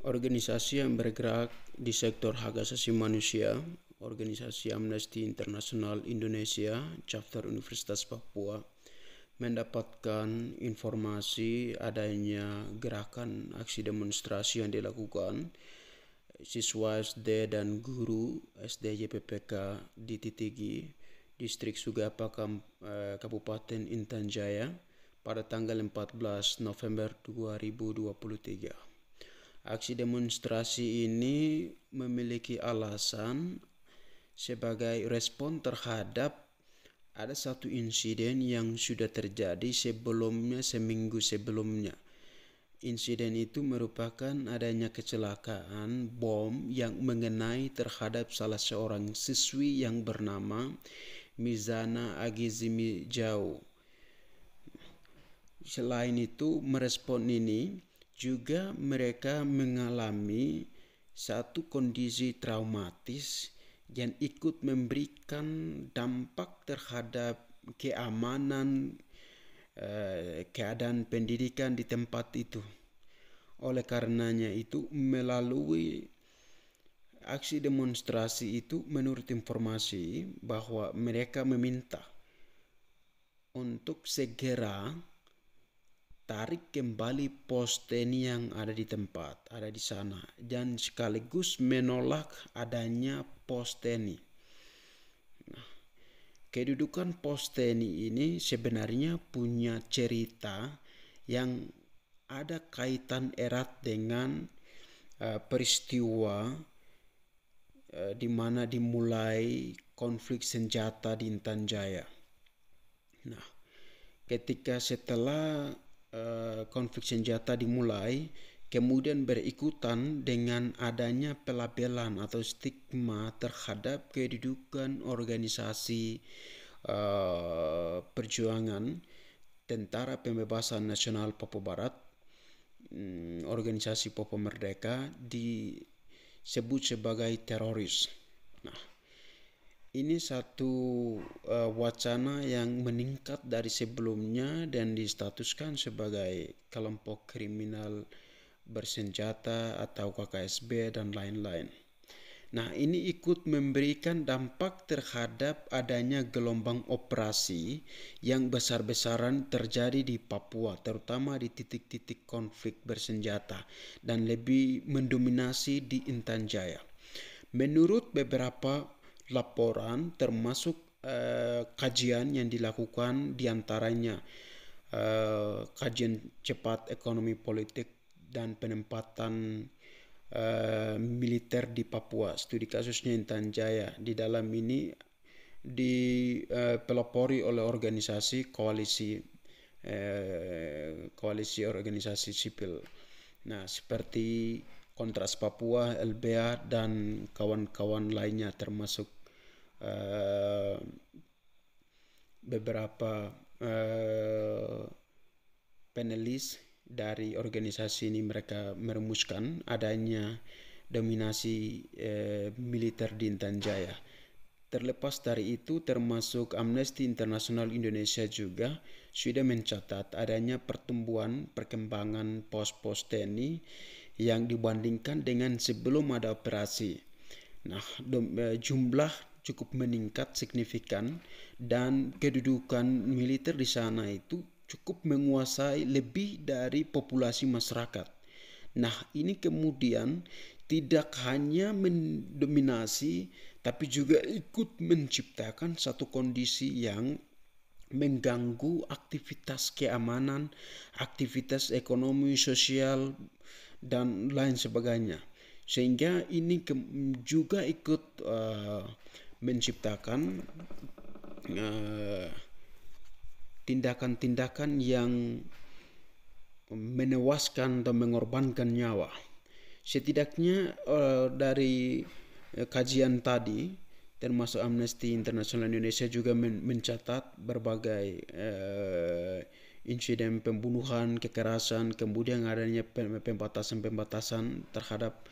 Organisasi yang bergerak di sektor hak asasi manusia, Organisasi Amnesty International Indonesia, Chapter Universitas Papua, mendapatkan informasi adanya gerakan aksi demonstrasi yang dilakukan siswa SD dan guru SD YPPK di Titigi, Distrik Sugapa, Kabupaten Intan Jaya pada tanggal 14 November 2023. Aksi demonstrasi ini memiliki alasan sebagai respon terhadap ada satu insiden yang sudah terjadi seminggu sebelumnya. Insiden itu merupakan adanya kecelakaan bom yang mengenai terhadap salah seorang siswi yang bernama Mizana Agizimi Jau. Selain itu, merespon ini juga mereka mengalami satu kondisi traumatis yang ikut memberikan dampak terhadap keamanan keadaan pendidikan di tempat itu. Oleh karenanya itu, melalui aksi demonstrasi itu, menurut informasi bahwa mereka meminta untuk segera tarik kembali pos TNI yang ada di tempat, ada di sana, dan sekaligus menolak adanya pos TNI. Kedudukan pos TNI ini sebenarnya punya cerita yang ada kaitan erat dengan peristiwa di mana dimulai konflik senjata di Intan Jaya. Nah, ketika setelah konflik senjata dimulai, kemudian berikutan dengan adanya pelabelan atau stigma terhadap kedudukan organisasi perjuangan Tentara Pembebasan Nasional Papua Barat, organisasi Papua Merdeka, disebut sebagai teroris. Nah, ini satu wacana yang meningkat dari sebelumnya dan distatuskan sebagai kelompok kriminal bersenjata atau KKSB dan lain-lain. Nah, ini ikut memberikan dampak terhadap adanya gelombang operasi yang besar-besaran terjadi di Papua, terutama di titik-titik konflik bersenjata dan lebih mendominasi di Intan Jaya. Menurut beberapa laporan, termasuk kajian yang dilakukan diantaranya kajian cepat ekonomi politik dan penempatan militer di Papua, studi kasusnya Intan Jaya. Di dalam ini dipelopori oleh organisasi koalisi organisasi sipil. Nah, seperti Kontras Papua, LBA, dan kawan-kawan lainnya, termasuk beberapa panelis dari organisasi ini. Mereka merumuskan adanya dominasi militer di Intan Jaya. Terlepas dari itu, termasuk Amnesty International Indonesia juga sudah mencatat adanya perkembangan pos-pos TNI yang dibandingkan dengan sebelum ada operasi. Nah, jumlah cukup meningkat signifikan dan kedudukan militer di sana itu cukup menguasai lebih dari populasi masyarakat. Nah, ini kemudian tidak hanya mendominasi tapi juga ikut menciptakan satu kondisi yang mengganggu aktivitas keamanan, aktivitas ekonomi, sosial, dan lain sebagainya. Sehingga ini juga ikut menciptakan tindakan-tindakan yang menewaskan atau mengorbankan nyawa. Setidaknya dari kajian tadi, termasuk Amnesty International Indonesia juga mencatat berbagai insiden pembunuhan, kekerasan, kemudian adanya pembatasan terhadap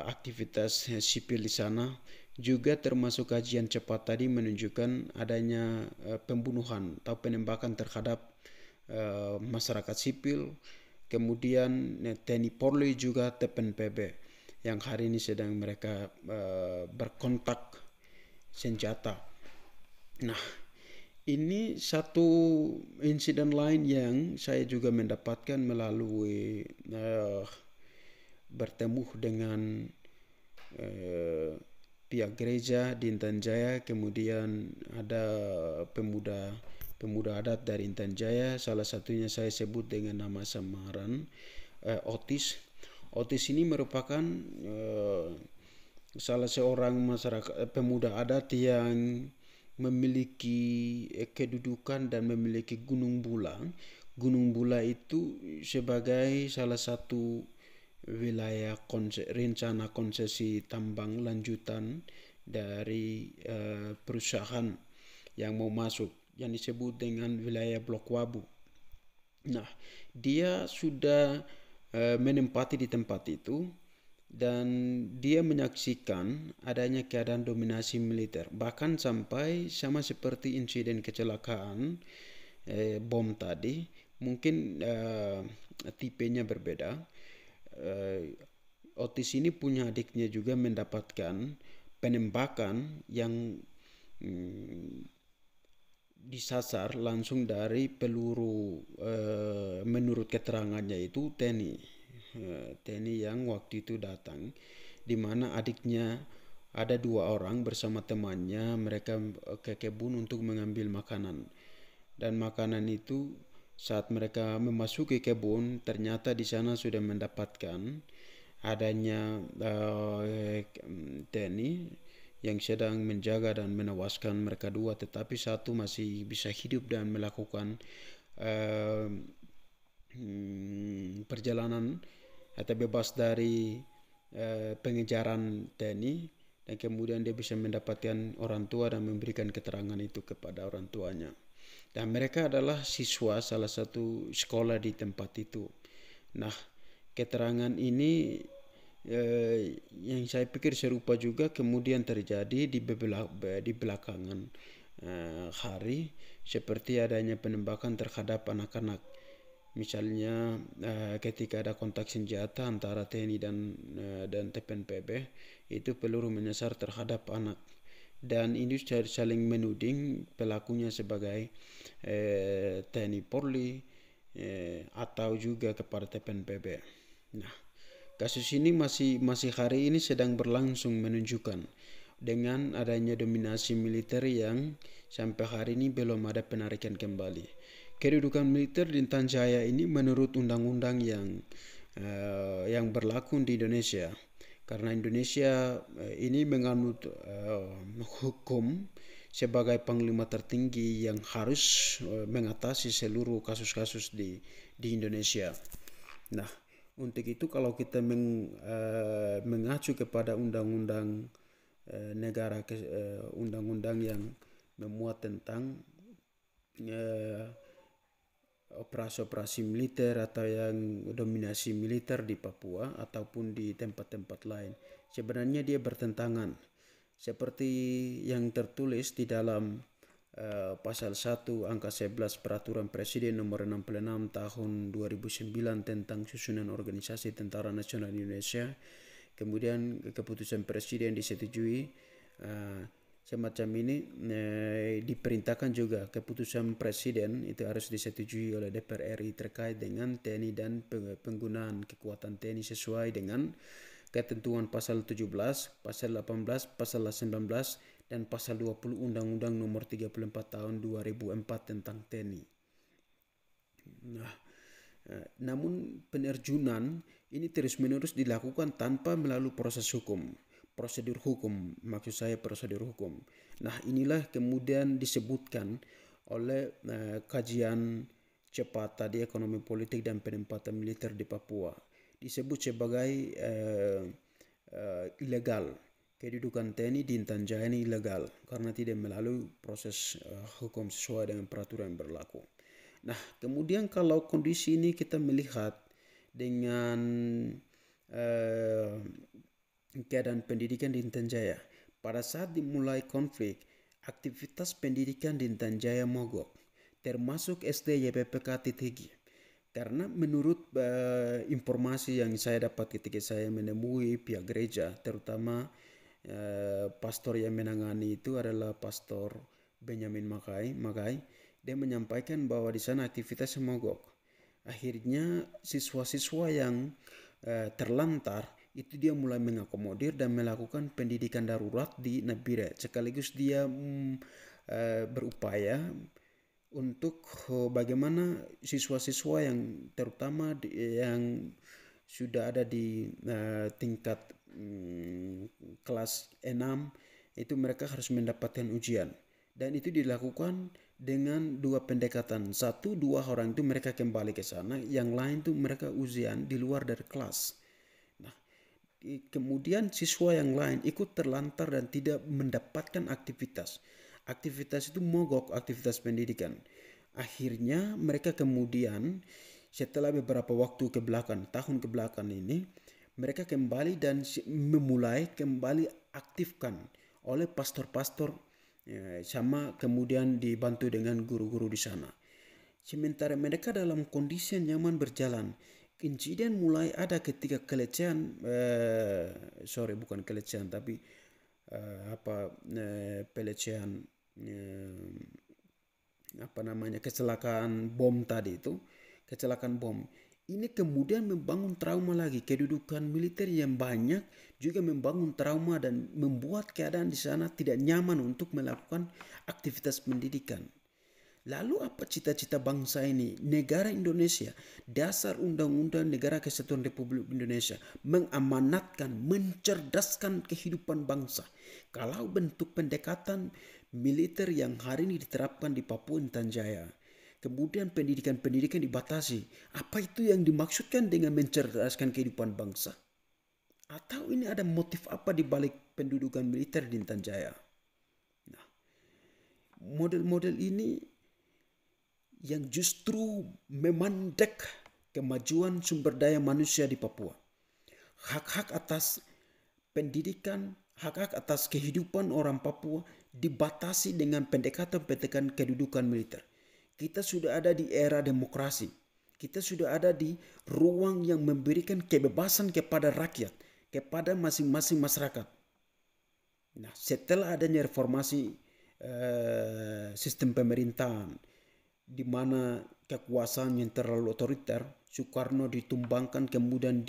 aktivitas sipil di sana. Juga termasuk kajian cepat tadi menunjukkan adanya pembunuhan atau penembakan terhadap masyarakat sipil, kemudian TNI Polri juga TPNPB yang hari ini sedang mereka berkontak senjata. Nah, ini satu insiden lain yang saya juga mendapatkan melalui bertemu dengan pihak gereja di Intan Jaya, kemudian ada pemuda adat dari Intan Jaya, salah satunya saya sebut dengan nama samaran Otis. Otis ini merupakan salah seorang masyarakat pemuda adat yang memiliki kedudukan dan memiliki Gunung Bula. Gunung Bula itu sebagai salah satu wilayah rencana konsesi tambang lanjutan dari perusahaan yang mau masuk yang disebut dengan wilayah Blok Wabu. Nah, dia sudah menempati di tempat itu dan dia menyaksikan adanya keadaan dominasi militer, bahkan sampai sama seperti insiden kecelakaan bom tadi, mungkin tipenya berbeda. Otis ini punya adiknya juga mendapatkan penembakan yang disasar langsung dari peluru menurut keterangannya itu TNI yang waktu itu datang, di mana adiknya ada 2 orang bersama temannya, mereka ke kebun untuk mengambil makanan, dan makanan itu saat mereka memasuki kebun ternyata di sana sudah mendapatkan adanya TNI yang sedang menjaga dan menewaskan mereka 2, tetapi satu masih bisa hidup dan melakukan perjalanan atau bebas dari pengejaran TNI, dan kemudian dia bisa mendapatkan orang tua dan memberikan keterangan itu kepada orang tuanya. Dan mereka adalah siswa salah satu sekolah di tempat itu. Nah, keterangan ini yang saya pikir serupa juga kemudian terjadi di belakangan hari, seperti adanya penembakan terhadap anak-anak. Misalnya ketika ada kontak senjata antara TNI dan TPNPB, itu peluru menyasar terhadap anak, dan ini saling menuding pelakunya sebagai TNI Polri atau juga kepada TPNPB. Nah, kasus ini masih hari ini sedang berlangsung, menunjukkan dengan adanya dominasi militer yang sampai hari ini belum ada penarikan kembali. Kedudukan militer di Intan Jaya ini menurut undang-undang yang berlaku di Indonesia, karena Indonesia ini menganut hukum sebagai panglima tertinggi yang harus mengatasi seluruh kasus-kasus di Indonesia. Nah, untuk itu kalau kita mengacu kepada undang-undang negara, undang-undang yang memuat tentang operasi-operasi militer atau yang dominasi militer di Papua ataupun di tempat-tempat lain, sebenarnya dia bertentangan seperti yang tertulis di dalam pasal 1 angka 11 Peraturan Presiden nomor 66 tahun 2009 tentang susunan organisasi Tentara Nasional Indonesia. Kemudian keputusan Presiden disetujui semacam ini, diperintahkan juga keputusan Presiden itu harus disetujui oleh DPR RI terkait dengan TNI dan penggunaan kekuatan TNI sesuai dengan ketentuan pasal 17, pasal 18, pasal 19, dan pasal 20 Undang-Undang nomor 34 tahun 2004 tentang TNI. Nah, namun penerjunan ini terus-menerus dilakukan tanpa melalui proses hukum. Prosedur hukum, maksud saya prosedur hukum. Nah, inilah kemudian disebutkan oleh kajian cepat tadi ekonomi politik dan penempatan militer di Papua. Disebut sebagai ilegal. Kedudukan TNI di Intan Jaya ini ilegal karena tidak melalui proses hukum sesuai dengan peraturan yang berlaku. Nah, kemudian kalau kondisi ini kita melihat dengan keadaan pendidikan di Intan Jaya. Pada saat dimulai konflik, aktivitas pendidikan di Intan Jaya mogok, termasuk SD YPPK Titigi. Karena menurut informasi yang saya dapat ketika saya menemui pihak gereja, terutama pastor yang menangani itu adalah Pastor Benjamin Magai, dia menyampaikan bahwa di sana aktivitas mogok. Akhirnya siswa-siswa yang terlantar itu dia mulai mengakomodir dan melakukan pendidikan darurat di Nabire. Sekaligus dia berupaya untuk bagaimana siswa-siswa yang terutama yang sudah ada di tingkat kelas 6 itu mereka harus mendapatkan ujian. Dan itu dilakukan dengan dua pendekatan. Satu, dua orang itu mereka kembali ke sana, yang lain itu mereka ujian di luar dari kelas. Nah, kemudian siswa yang lain ikut terlantar dan tidak mendapatkan aktivitas. Aktivitas itu mogok, aktivitas pendidikan. Akhirnya mereka kemudian setelah beberapa waktu ke belakang, tahun ke belakang ini, mereka kembali dan memulai kembali aktifkan oleh pastor-pastor sama kemudian dibantu dengan guru-guru di sana. Sementara mereka dalam kondisi yang nyaman berjalan, insiden mulai ada ketika bukan kelecehan tapi pelecehan, kecelakaan bom tadi itu, kecelakaan bom. Ini kemudian membangun trauma lagi. Kedudukan militer yang banyak juga membangun trauma dan membuat keadaan di sana tidak nyaman untuk melakukan aktivitas pendidikan. Lalu apa cita-cita bangsa ini? Negara Indonesia, dasar Undang-Undang Negara Kesatuan Republik Indonesia mengamanatkan, mencerdaskan kehidupan bangsa. Kalau bentuk pendekatan militer yang hari ini diterapkan di Papua Intan Jaya, kemudian pendidikan-pendidikan dibatasi. Apa itu yang dimaksudkan dengan mencerdaskan kehidupan bangsa? Atau ini ada motif apa di balik pendudukan militer di Intan Jaya? Nah, model-model ini yang justru memandek kemajuan sumber daya manusia di Papua. Hak-hak atas pendidikan, hak-hak atas kehidupan orang Papua dibatasi dengan pendekatan-pendekatan kedudukan militer. Kita sudah ada di era demokrasi. Kita sudah ada di ruang yang memberikan kebebasan kepada rakyat, kepada masing-masing masyarakat. Nah, setelah adanya reformasi sistem pemerintahan, di mana kekuasaan yang terlalu otoriter, Soekarno ditumbangkan kemudian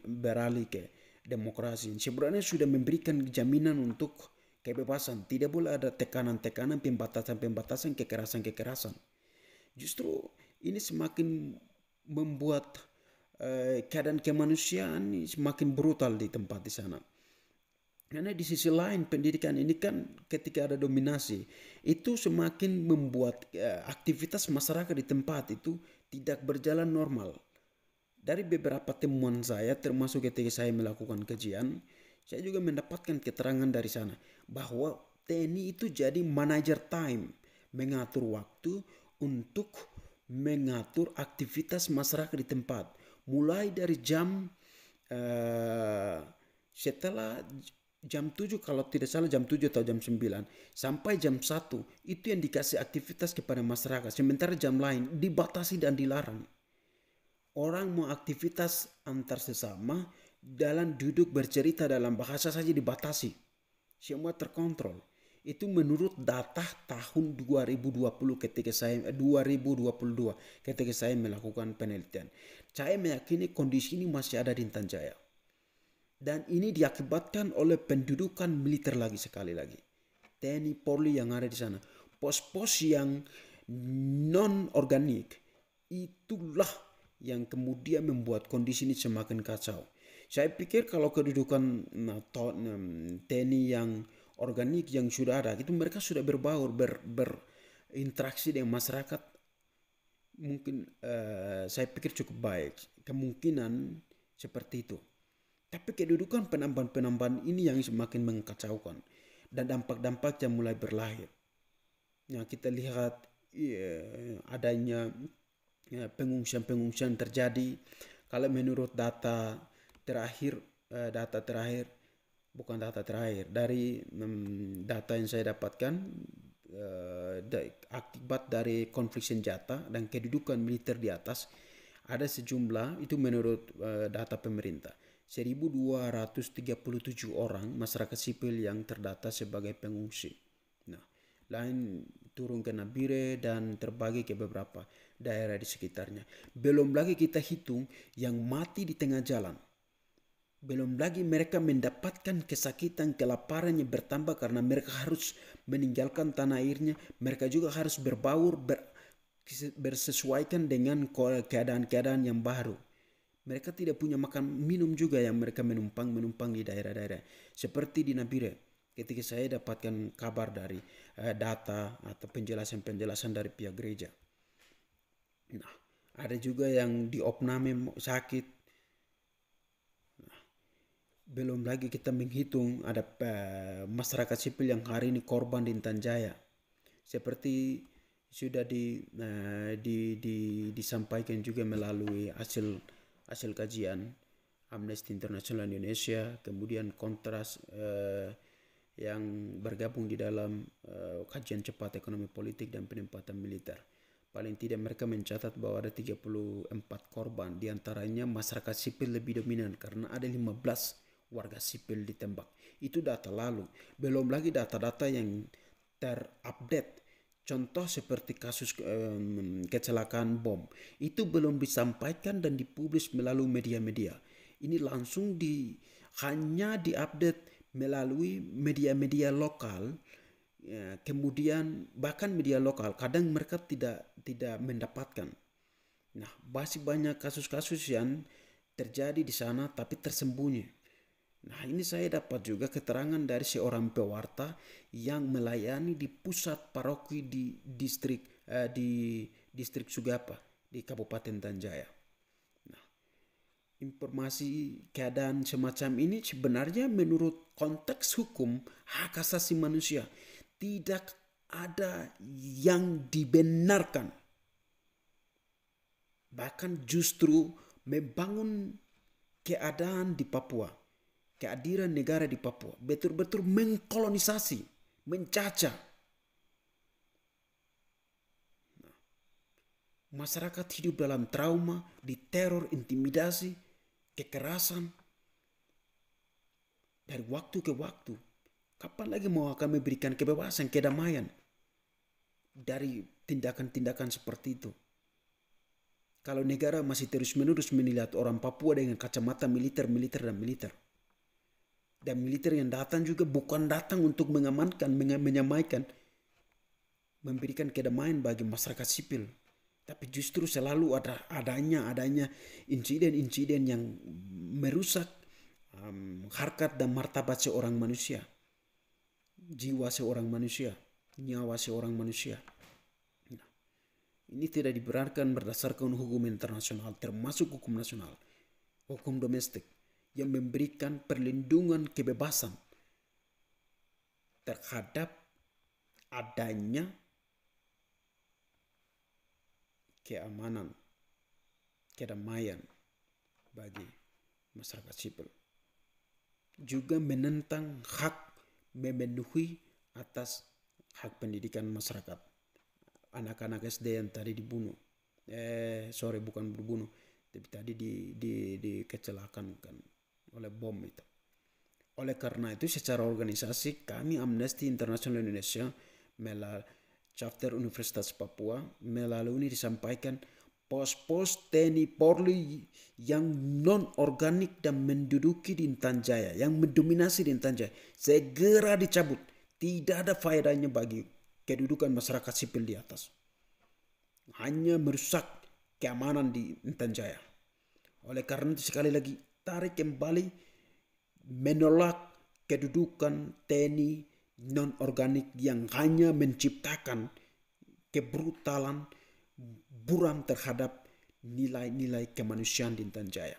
beralih ke demokrasi. Sebenarnya sudah memberikan jaminan untuk kebebasan. Tidak boleh ada tekanan-tekanan, pembatasan-pembatasan, kekerasan-kekerasan. Justru ini semakin membuat keadaan kemanusiaan semakin brutal di tempat di sana. Karena di sisi lain pendidikan ini kan ketika ada dominasi itu semakin membuat aktivitas masyarakat di tempat itu tidak berjalan normal. Dari beberapa temuan saya termasuk ketika saya melakukan kajian, saya juga mendapatkan keterangan dari sana bahwa TNI itu jadi manajer time, mengatur waktu untuk mengatur aktivitas masyarakat di tempat. Mulai dari jam setelah jam 7 kalau tidak salah jam 7 atau jam 9 sampai jam 1 itu yang dikasih aktivitas kepada masyarakat. Sementara jam lain dibatasi dan dilarang. Orang mau aktivitas antar sesama dalam duduk bercerita dalam bahasa saja dibatasi. Semua terkontrol. Itu menurut data tahun 2022 ketika saya melakukan penelitian. Saya meyakini kondisi ini masih ada di Intan Jaya. Dan ini diakibatkan oleh pendudukan militer lagi sekali lagi. TNI Polri yang ada di sana. Pos-pos yang non-organik itulah yang kemudian membuat kondisi ini semakin kacau. Saya pikir kalau kedudukan TNI yang organik yang sudah ada, itu mereka sudah berbaur, berinteraksi dengan masyarakat. Mungkin saya pikir cukup baik. Kemungkinan seperti itu. Tapi kedudukan penambahan-penambahan ini yang semakin mengkacaukan. Dan dampak-dampaknya mulai berlahir. Ya, kita lihat adanya pengungsian-pengungsian terjadi. Kalau menurut data terakhir, dari data yang saya dapatkan akibat dari konflik senjata dan kedudukan militer di atas, ada sejumlah, itu menurut data pemerintah, 1.237 orang masyarakat sipil yang terdata sebagai pengungsi. Nah, lain turun ke Nabire dan terbagi ke beberapa daerah di sekitarnya. Belum lagi kita hitung yang mati di tengah jalan. Belum lagi mereka mendapatkan kesakitan, kelaparan yang bertambah karena mereka harus meninggalkan tanah airnya. Mereka juga harus berbaur, bersesuaikan dengan keadaan-keadaan yang baru. Mereka tidak punya makan minum juga yang mereka menumpang di daerah-daerah. Seperti di Nabire, ketika saya dapatkan kabar dari data atau penjelasan-penjelasan dari pihak gereja. Nah, ada juga yang di opname sakit. Nah, belum lagi kita menghitung ada masyarakat sipil yang hari ini korban di Intan Jaya. Seperti sudah disampaikan juga melalui hasil kajian Amnesty International Indonesia, kemudian Kontras yang bergabung di dalam kajian cepat ekonomi politik dan penempatan militer. Paling tidak mereka mencatat bahwa ada 34 korban, diantaranya masyarakat sipil lebih dominan karena ada 15 warga sipil ditembak. Itu data lalu, belum lagi data-data yang terupdate. Contoh seperti kasus kecelakaan bom, itu belum disampaikan dan dipublis melalui media-media. Ini langsung hanya diupdate melalui media-media lokal. Ya, kemudian bahkan media lokal kadang mereka tidak mendapatkan. Nah, masih banyak kasus-kasus yang terjadi di sana tapi tersembunyi. Nah, ini saya dapat juga keterangan dari seorang pewarta yang melayani di pusat paroki di distrik Sugapa di Kabupaten Tanjaya. Nah, informasi keadaan semacam ini sebenarnya menurut konteks hukum hak asasi manusia tidak ada yang dibenarkan. Bahkan justru membangun keadaan di Papua, kehadiran negara di Papua, betul-betul mengkolonisasi, mencacah. Nah, masyarakat hidup dalam trauma, diteror, intimidasi, kekerasan dari waktu ke waktu. Kapan lagi mau akan memberikan kebebasan, kedamaian dari tindakan-tindakan seperti itu? Kalau negara masih terus-menerus melihat orang Papua dengan kacamata militer. Dan militer yang datang juga bukan datang untuk mengamankan, menyamaikan, memberikan kedamaian bagi masyarakat sipil. Tapi justru selalu adanya insiden-insiden yang merusak harkat dan martabat seorang manusia. Jiwa seorang manusia, nyawa seorang manusia. Nah, ini tidak dibenarkan berdasarkan hukum internasional, termasuk hukum nasional, hukum domestik, yang memberikan perlindungan kebebasan terhadap adanya keamanan, kedamaian bagi masyarakat sipil. Juga menentang hak memenuhi atas hak pendidikan masyarakat. Anak-anak SD yang tadi dibunuh, bukan dibunuh, tapi tadi dikecelakan kan oleh bom itu. Oleh karena itu secara organisasi kami Amnesty International Indonesia melalui chapter Universitas Papua melalui ini disampaikan pos-pos TNI Polri yang non-organik dan menduduki di Intan Jaya, yang mendominasi di Intan Jaya, segera dicabut. Tidak ada faedahnya bagi kedudukan masyarakat sipil di atas. Hanya merusak keamanan di Intan Jaya. Oleh karena itu sekali lagi tarik kembali, menolak kedudukan TNI non-organik yang hanya menciptakan kebrutalan, buram terhadap nilai-nilai kemanusiaan di Intan Jaya.